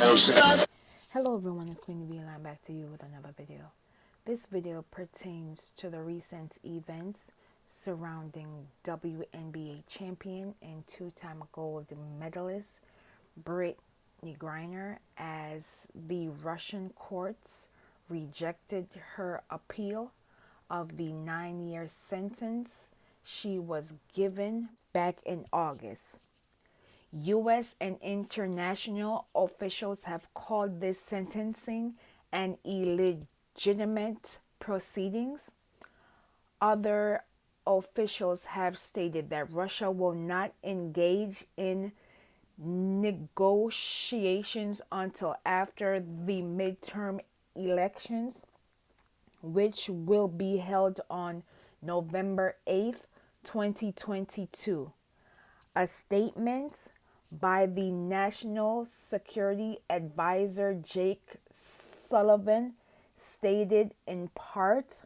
Hello everyone, it's Queen B and I'm back to you with another video. This video pertains to the recent events surrounding WNBA champion and two-time gold medalist Brittney Griner, as the Russian courts rejected her appeal of the 9-year sentence she was given back in August. U.S. and international officials have called this sentencing an illegitimate proceedings. Other officials have stated that Russia will not engage in negotiations until after the midterm elections, which will be held on November 8th, 2022. A statement by the National Security Advisor Jake Sullivan stated in part,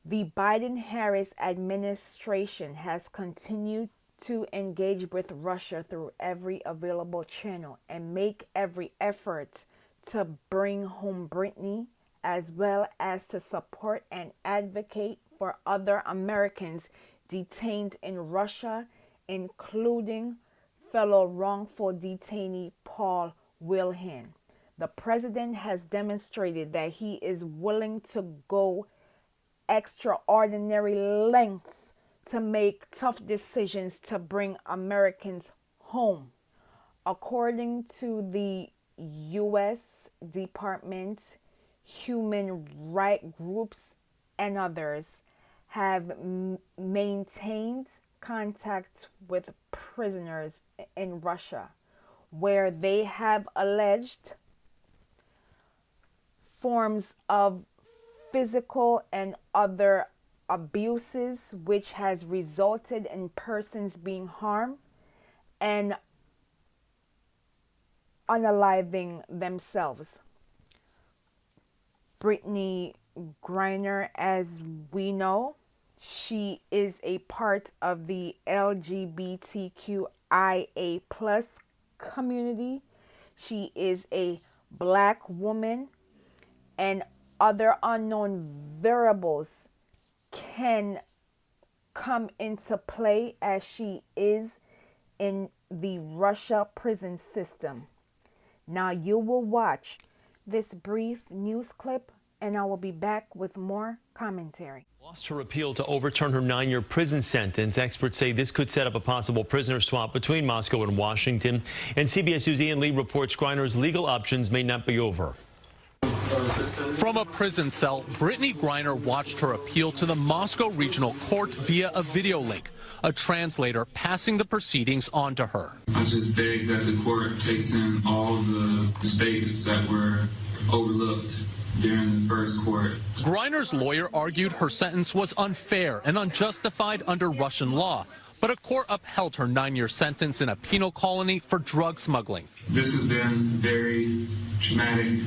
"The Biden-Harris administration has continued to engage with Russia through every available channel and make every effort to bring home Brittney, as well as to support and advocate for other Americans detained in Russia, including fellow wrongful detainee Paul Whelan. The president has demonstrated that he is willing to go extraordinary lengths to make tough decisions to bring Americans home." According to the U.S. Department, human rights groups and others have maintained contact with prisoners in Russia, where they have alleged forms of physical and other abuses, which has resulted in persons being harmed and unaliving themselves. Brittney Griner, as we know, she is a part of the LGBTQIA plus community. She is a Black woman, and other unknown variables can come into play as she is in the Russia prison system. Now you will watch this brief news clip and I will be back with more commentary. Lost her appeal to overturn her 9-year prison sentence. Experts say this could set up a possible prisoner swap between Moscow and Washington. And CBS News' Ian Lee reports Griner's legal options may not be over. From a prison cell, Brittney Griner watched her appeal to the Moscow Regional Court via a video link, a translator passing the proceedings on to her. I just beg that the court takes in all the mistakes that were overlooked during the first court. Griner's lawyer argued her sentence was unfair and unjustified under Russian law, but a court upheld her 9-year sentence in a penal colony for drug smuggling. This has been very traumatic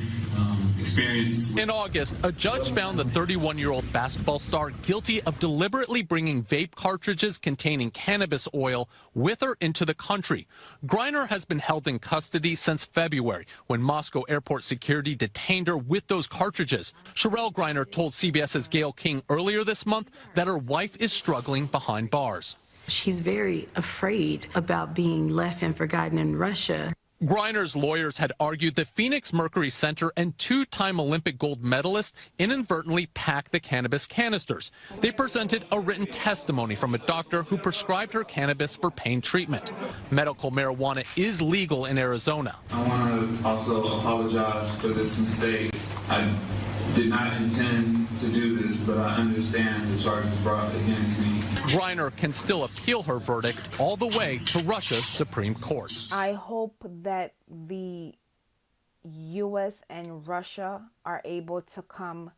experience. In August, a judge found the 31-year-old basketball star guilty of deliberately bringing vape cartridges containing cannabis oil with her into the country. Griner has been held in custody since February, when Moscow airport security detained her with those cartridges. Sherelle Griner told CBS's Gayle King earlier this month that her wife is struggling behind bars. She's very afraid about being left and forgotten in Russia. Griner's lawyers had argued the Phoenix Mercury Center and two-time Olympic gold medalist inadvertently packed the cannabis canisters. They presented a written testimony from a doctor who prescribed her cannabis for pain treatment. Medical marijuana is legal in Arizona. I want to also apologize for this mistake. I did not intend to do this, but I understand the charges brought against me. Griner can still appeal her verdict all the way to Russia's Supreme Court. I hope that the U.S. and Russia are able to come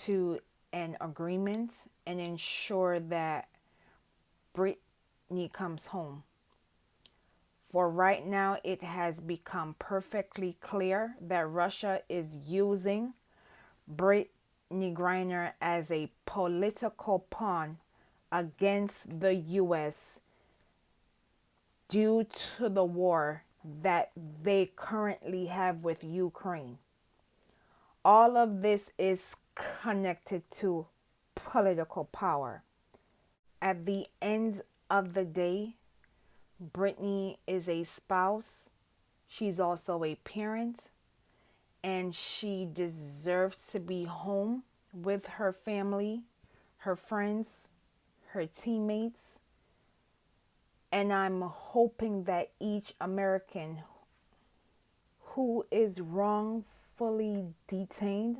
to an agreement and ensure that Brittney comes home. For right now, it has become perfectly clear that Russia is using Brittney Griner as a political pawn against the U.S. due to the war that they currently have with Ukraine. All of this is connected to political power. At the end of the day, Brittney is a spouse. She's also a parent, and she deserves to be home with her family, her friends, her teammates. And I'm hoping that each American who is wrongfully detained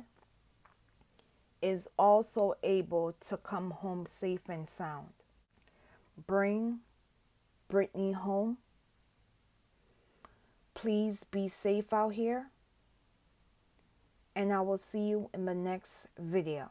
is also able to come home safe and sound. Bring Brittney home. Please be safe out here. And I will see you in the next video.